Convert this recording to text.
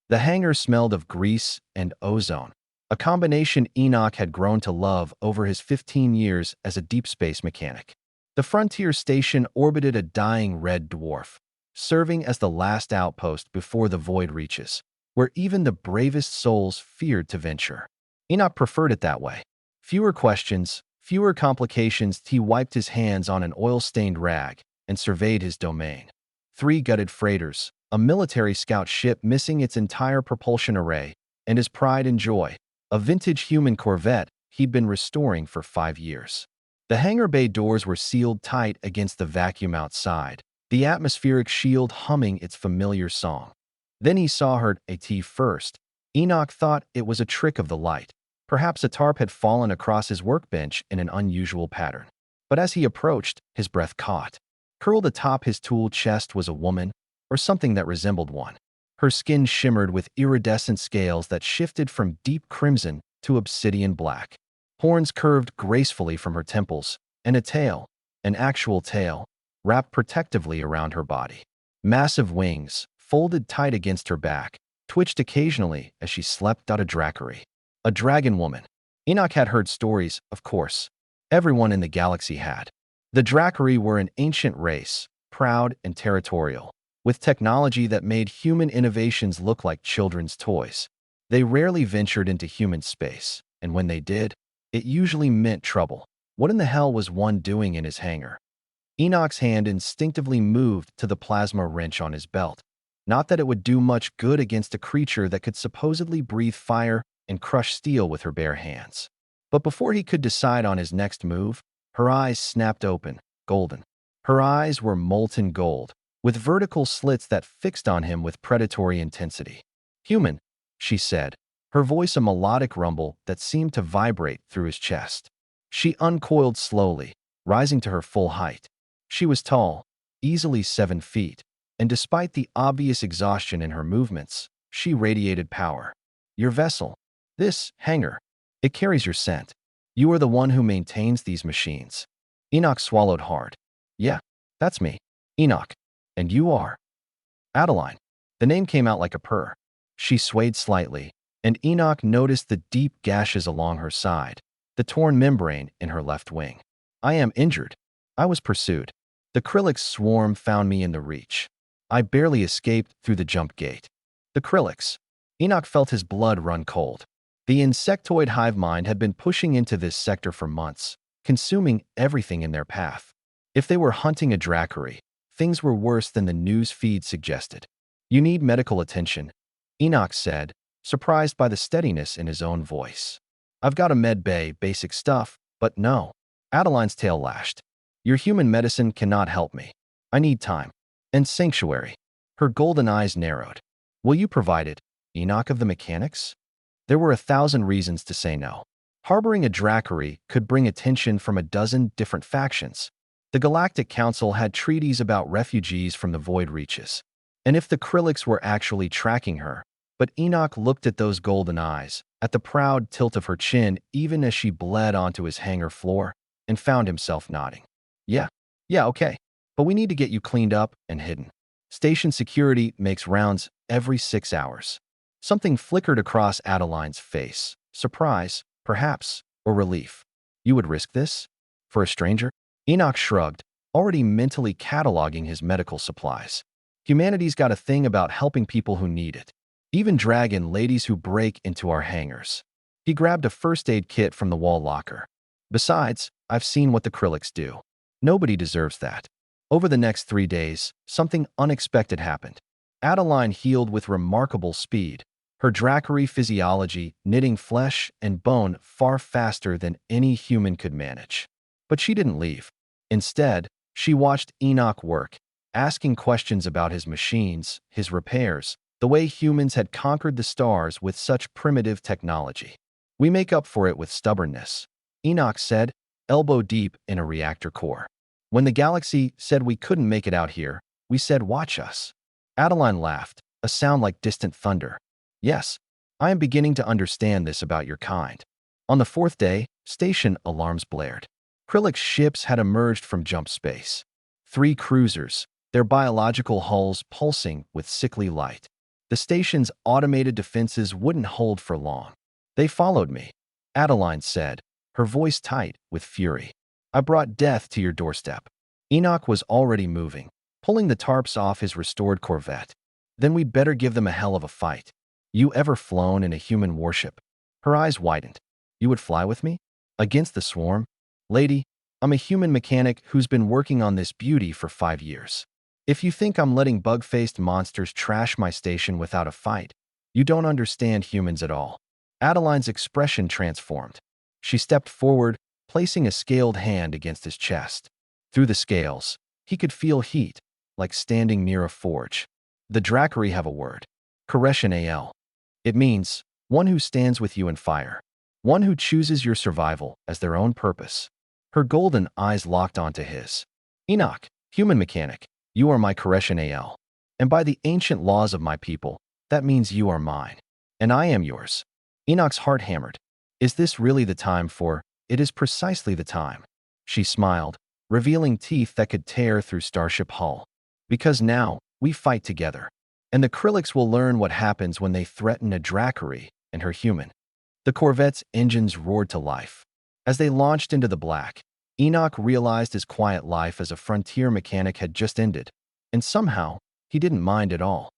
The hangar smelled of grease and ozone, a combination Enoch had grown to love over his 15 years as a deep space mechanic. The frontier station orbited a dying red dwarf, serving as the last outpost before the void reaches, where even the bravest souls feared to venture. Enoch preferred it that way. Fewer questions, fewer complications. He wiped his hands on an oil-stained rag and surveyed his domain. 3 gutted freighters, a military scout ship missing its entire propulsion array, and his pride and joy, a vintage human Corvette he'd been restoring for 5 years. The hangar bay doors were sealed tight against the vacuum outside, the atmospheric shield humming its familiar song. Then he saw her at first. Enoch thought it was a trick of the light. Perhaps a tarp had fallen across his workbench in an unusual pattern. But as he approached, his breath caught. Curled atop his tool chest was a woman, or something that resembled one. Her skin shimmered with iridescent scales that shifted from deep crimson to obsidian black. Horns curved gracefully from her temples, and a tail, an actual tail, wrapped protectively around her body. Massive wings, folded tight against her back, twitched occasionally as she slept out a dracarys. A dragon woman. Enoch had heard stories, of course. Everyone in the galaxy had. The dracarys were an ancient race, proud and territorial, with technology that made human innovations look like children's toys. They rarely ventured into human space, and when they did, it usually meant trouble. What in the hell was one doing in his hangar? Enoch's hand instinctively moved to the plasma wrench on his belt. Not that it would do much good against a creature that could supposedly breathe fire and crush steel with her bare hands. But before he could decide on his next move, her eyes snapped open, golden. Her eyes were molten gold, with vertical slits that fixed on him with predatory intensity. "Human," she said, her voice a melodic rumble that seemed to vibrate through his chest. She uncoiled slowly, rising to her full height. She was tall, easily 7 feet, and despite the obvious exhaustion in her movements, she radiated power. "Your vessel. This hangar. It carries your scent. You are the one who maintains these machines." Enoch swallowed hard. "Yeah, that's me. Enoch. And you are?" "Adeline." The name came out like a purr. She swayed slightly, and Enoch noticed the deep gashes along her side, the torn membrane in her left wing. "I am injured. I was pursued. The Krillix swarm found me in the Reach. I barely escaped through the jump gate." The Krillix. Enoch felt his blood run cold. The insectoid hive mind had been pushing into this sector for months, consuming everything in their path. If they were hunting a dracarys, things were worse than the news feed suggested. "You need medical attention," Enoch said, surprised by the steadiness in his own voice. "I've got a med bay, basic stuff, but no." Adeline's tail lashed. "Your human medicine cannot help me. I need time. And sanctuary." Her golden eyes narrowed. "Will you provide it, Enoch of the Mechanics?" There were 1,000 reasons to say no. Harboring a dracarys could bring attention from a dozen different factions. The Galactic Council had treaties about refugees from the void reaches. And if the Krillix were actually tracking her, but Enoch looked at those golden eyes, at the proud tilt of her chin even as she bled onto his hangar floor, and found himself nodding. Yeah, okay. But we need to get you cleaned up and hidden. Station security makes rounds every 6 hours. Something flickered across Adeline's face. Surprise, perhaps, or relief. "You would risk this? For a stranger?" Enoch shrugged, already mentally cataloging his medical supplies. Humanity's got a thing about helping people who need it. Even dragon ladies who break into our hangars. He grabbed a first aid kit from the wall locker. "Besides, I've seen what the Krillix do. Nobody deserves that." Over the next 3 days, something unexpected happened. Adeline healed with remarkable speed, her dracarys physiology knitting flesh and bone far faster than any human could manage. But she didn't leave. Instead, she watched Enoch work, asking questions about his machines, his repairs, the way humans had conquered the stars with such primitive technology. "We make up for it with stubbornness," Enoch said, elbow deep in a reactor core. "When the galaxy said we couldn't make it out here, we said watch us." Adeline laughed, a sound like distant thunder. "Yes, I am beginning to understand this about your kind." On the 4th day, station alarms blared. Krillix ships had emerged from jump space. 3 cruisers, their biological hulls pulsing with sickly light. The station's automated defenses wouldn't hold for long. They followed me, Adeline said, her voice tight with fury. I brought death to your doorstep. Enoch was already moving, pulling the tarps off his restored Corvette. Then we'd better give them a hell of a fight. You ever flown in a human warship? Her eyes widened. You would fly with me? Against the swarm? Lady, I'm a human mechanic who's been working on this beauty for 5 years. If you think I'm letting bug-faced monsters trash my station without a fight, you don't understand humans at all. Adeline's expression transformed. She stepped forward, placing a scaled hand against his chest. Through the scales, he could feel heat, like standing near a forge. The Dracari have a word. Koreshan Al. It means, one who stands with you in fire. One who chooses your survival as their own purpose. Her golden eyes locked onto his. Enoch, human mechanic, you are my Koreshan Al. And by the ancient laws of my people, that means you are mine. And I am yours. Enoch's heart hammered. Is this really the time for? It is precisely the time. She smiled, revealing teeth that could tear through Starship Hull. Because now, we fight together. And the Krillix will learn what happens when they threaten a Dracari and her human. The Corvette's engines roared to life. As they launched into the black, Enoch realized his quiet life as a frontier mechanic had just ended, and somehow, he didn't mind at all.